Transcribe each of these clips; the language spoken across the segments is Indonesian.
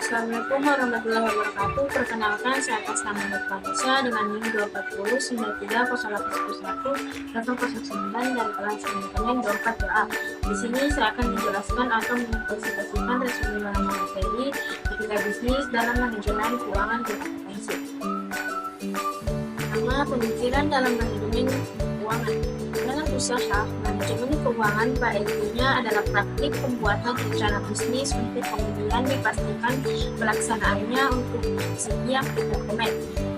Assalamualaikum warahmatullahi wabarakatuh. Perkenalkan, saya atas nama Nurfadisa dengan NIM 240930811 dari kelas manajemen 24A. Di sini saya akan menjelaskan atau mempresentasikan resume materi etika bisnis dalam manajemen keuangan berkompetensi. Pertama, pemikiran dalam manajemen keuangan. Dalam usaha, manajemen keuangan pada intinya adalah praktik pembuatan rencana bisnis untuk kemudian dipastikan pelaksanaannya untuk setiap dokumen.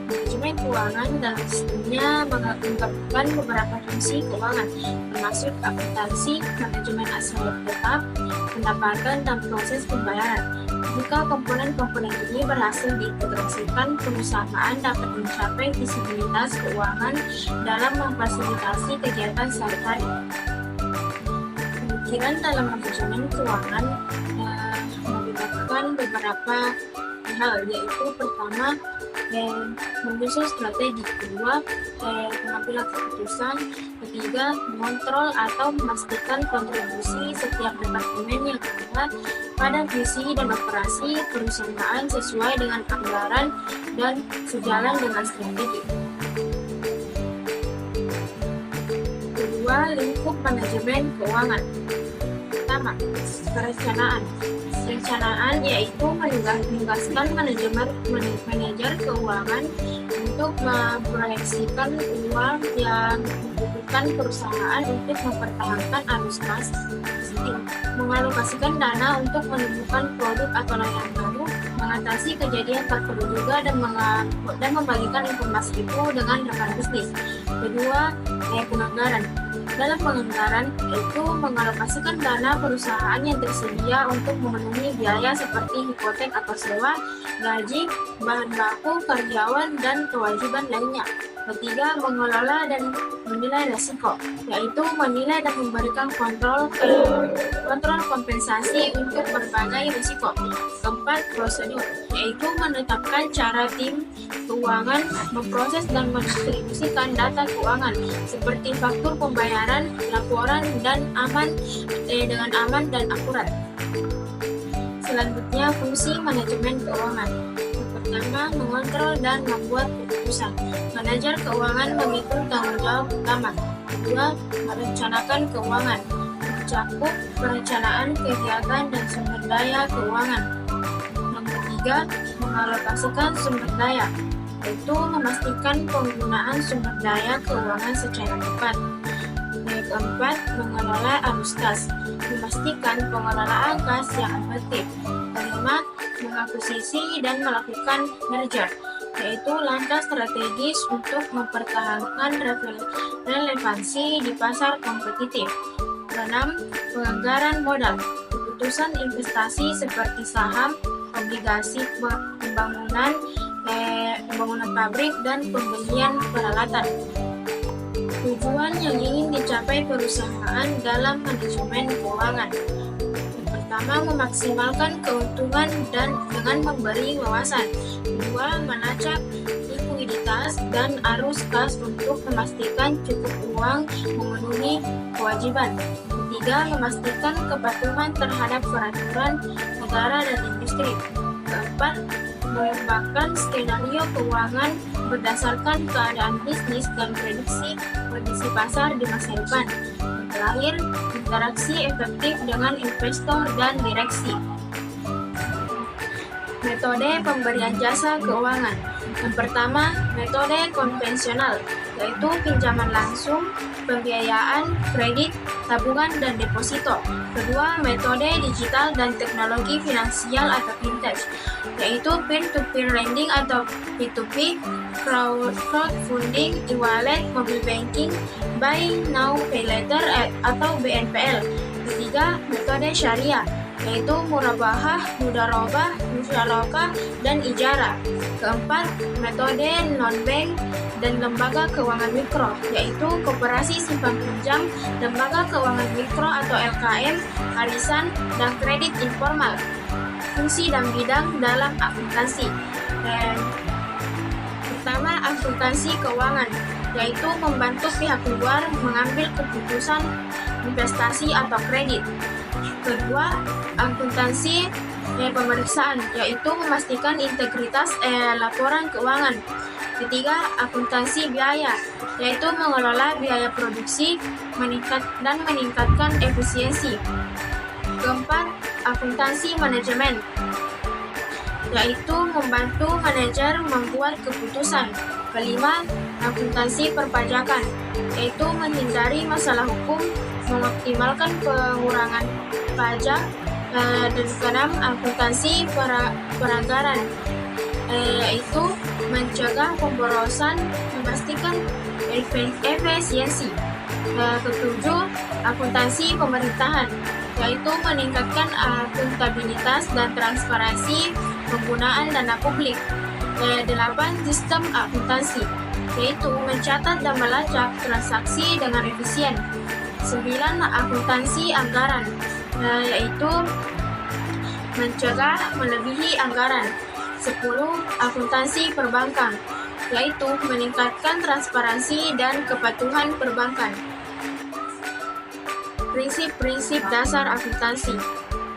Manajemen keuangan dalam sistemnya menggabungkan beberapa fungsi keuangan, termasuk akuntansi, manajemen aset tetap, pendapatan, dan proses pembayaran. Jika komponen-komponen ini berhasil diintegrasikan, perusahaan dapat mencapai visibilitas keuangan dalam memfasilitasi kegiatan sehari-hari. Pemikiran dalam manajemen keuangan melibatkan beberapa hal, yaitu pertama, menyusun strategi, kedua, pengambilan keputusan, ketiga, mengontrol atau memastikan kontribusi setiap departemen yang ada pada visi dan operasi perusahaan sesuai dengan anggaran dan sejalan dengan strategi. Kedua, lingkup manajemen keuangan. Pertama, perencanaan. Perencanaan yaitu menugaskan manajer keuangan untuk memproyeksikan uang yang dibutuhkan perusahaan untuk mempertahankan arus kas, mengalokasikan dana untuk menemukan produk atau layanan baru, mengatasi kejadian tak terduga dan membagikan informasi itu dengan rekan bisnis. Kedua, penganggaran. Dalam penganggaran itu mengalokasikan dana perusahaan yang tersedia untuk memenuhi biaya seperti hipotek atau sewa, gaji, bahan baku, karyawan, dan kewajiban lainnya. Ketiga, mengelola dan menilai risiko, yaitu menilai dan memberikan kontrol kompensasi untuk berbagai risiko. Keempat, prosedur, yaitu menetapkan cara tim keuangan memproses dan mendistribusikan data keuangan seperti faktur pembayaran, laporan, dan dengan aman dan akurat. Selanjutnya, fungsi manajemen keuangan. Pertama, mengontrol dan membuat keputusan. Manajer keuangan menghitung tanggung jawab utama. Kedua, merencanakan keuangan, mencakup perencanaan kegiatan dan sumber daya keuangan. Yang ketiga, mengalokasikan sumber daya, yaitu memastikan penggunaan sumber daya keuangan secara tepat. Yang keempat, mengelola arus kas, memastikan pengelolaan kas yang efektif. Kelima, mengakuisisi dan melakukan merger, yaitu langkah strategis untuk mempertahankan relevansi di pasar kompetitif. Keenam, penganggaran modal, keputusan investasi seperti saham, obligasi pembangunan pabrik, dan pembelian peralatan. Tujuan yang ingin dicapai perusahaan dalam manajemen keuangan. Pertama, memaksimalkan keuntungan dan dengan memberi wawasan. Kedua, melacak likuiditas dan arus kas untuk memastikan cukup uang memenuhi kewajiban. Ketiga, memastikan kepatuhan terhadap peraturan negara dan industri. Keempat, mengembangkan skenario keuangan berdasarkan keadaan bisnis dan prediksi kondisi pasar di masa depan. Terakhir, interaksi efektif dengan investor dan direksi. Metode pemberian jasa keuangan. Yang pertama, metode konvensional, yaitu pinjaman langsung, pembiayaan, kredit, tabungan, dan deposito. Kedua, metode digital dan teknologi finansial atau fintech, yaitu peer-to-peer lending atau P2P, crowdfunding, e-wallet, mobile banking, buy now pay later atau BNPL. Ketiga, metode syariah, yaitu murabahah, mudharabah, musyarakah, dan ijarah. Keempat, metode non-bank dan lembaga keuangan mikro, yaitu koperasi simpan pinjam, lembaga keuangan mikro atau LKM, arisan, dan kredit informal. Fungsi dan bidang dalam akuntansi. Pertama, akuntansi keuangan, yaitu membantu pihak luar mengambil keputusan investasi atau kredit. Kedua, akuntansi pemeriksaan, yaitu memastikan integritas laporan keuangan. Ketiga, akuntansi biaya, yaitu mengelola biaya produksi meningkatkan efisiensi. Keempat, akuntansi manajemen, yaitu membantu manajer membuat keputusan. Kelima, akuntansi perpajakan, yaitu menghindari masalah hukum, mengoptimalkan pengurangan pajak. Dan keenam, akuntansi peranggaran, yaitu mencegah pemborosan, memastikan efisiensi. Ketujuh, akuntansi pemerintahan, yaitu meningkatkan akuntabilitas dan transparansi penggunaan dana publik. 8. Sistem akuntansi, yaitu mencatat dan melacak transaksi dengan efisien. 9. Akuntansi anggaran, yaitu mencegah melebihi anggaran. 10. Akuntansi perbankan, yaitu meningkatkan transparansi dan kepatuhan perbankan. Prinsip-prinsip dasar akuntansi.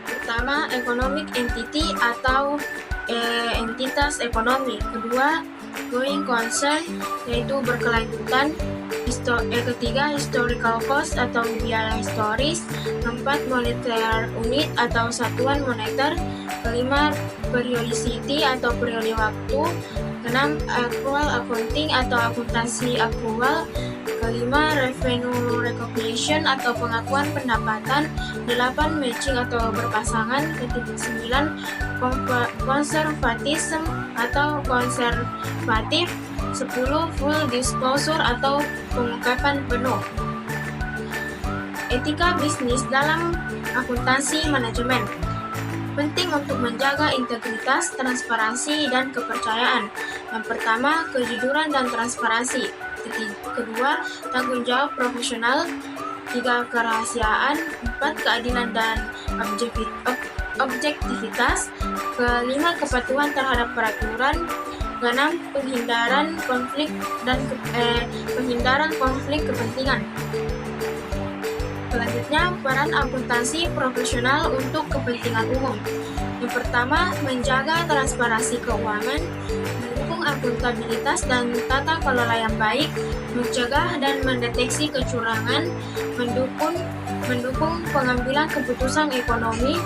Pertama, economic entity atau entitas ekonomi. Kedua, going concern, yaitu berkelanjutan. Ketiga, historical cost atau biaya historis. Keempat, monetary unit atau satuan moneter. Kelima, periodicity atau periode waktu. Keenam, accrual accounting atau akuntansi akrual. Kelima, revenue recognition atau pengakuan pendapatan. 8. Matching atau berpasangan. 9. Conservatism atau konservatif. 10. Full disclosure atau pengungkapan penuh. Etika bisnis dalam akuntansi manajemen. Penting untuk menjaga integritas, transparansi, dan kepercayaan. Yang pertama, kejujuran dan transparansi. Kedua, tanggung jawab profesional. 3. Kerahasiaan. 4. Keadilan dan objektivitas. 5. Kepatuhan terhadap peraturan. 6. Penghindaran konflik kepentingan. Selanjutnya, peran akuntansi profesional untuk kepentingan umum. Yang pertama, menjaga transparansi keuangan, mendukung akuntabilitas dan tata kelola yang baik, mencegah dan mendeteksi kecurangan, mendukung pengambilan keputusan ekonomi,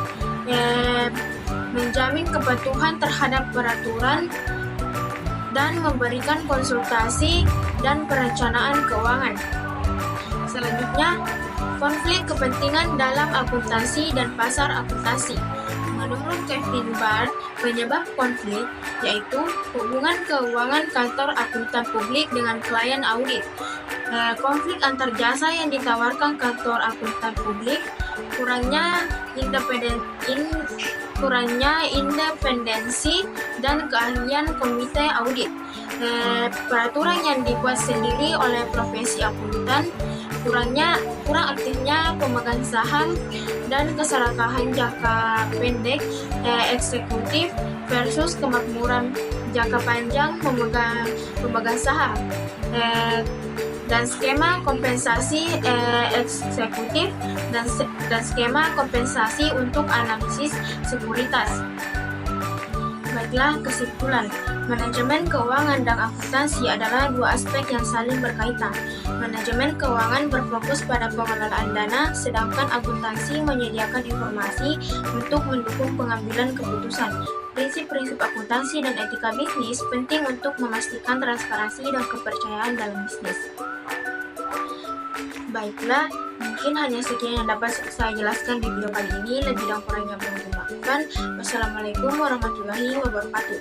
menjamin kepatuhan terhadap peraturan, dan memberikan konsultasi dan perencanaan keuangan. Selanjutnya, konflik kepentingan dalam akuntansi dan pasar akuntansi. Menurut Kevin Bard, penyebab konflik yaitu hubungan keuangan kantor akuntan publik dengan klien audit, konflik antar jasa yang ditawarkan kantor akuntan publik, kurangnya independensi dan keahlian komite audit, peraturan yang dibuat sendiri oleh profesi akuntan, kurang aktifnya pemegang saham, dan keserakahan jangka pendek eksekutif versus kemakmuran jangka panjang pemegang saham, dan skema kompensasi eksekutif dan skema kompensasi untuk analisis sekuritas. Baiklah, kesimpulan. Manajemen keuangan dan akuntansi adalah dua aspek yang saling berkaitan. Manajemen keuangan berfokus pada pengelolaan dana, sedangkan akuntansi menyediakan informasi untuk mendukung pengambilan keputusan. Prinsip-prinsip akuntansi dan etika bisnis penting untuk memastikan transparansi dan kepercayaan dalam bisnis. Baiklah, mungkin hanya sekian yang dapat saya jelaskan di video kali ini. Lebih dan kurangnya mohon dimaafkan. Wassalamualaikum warahmatullahi wabarakatuh.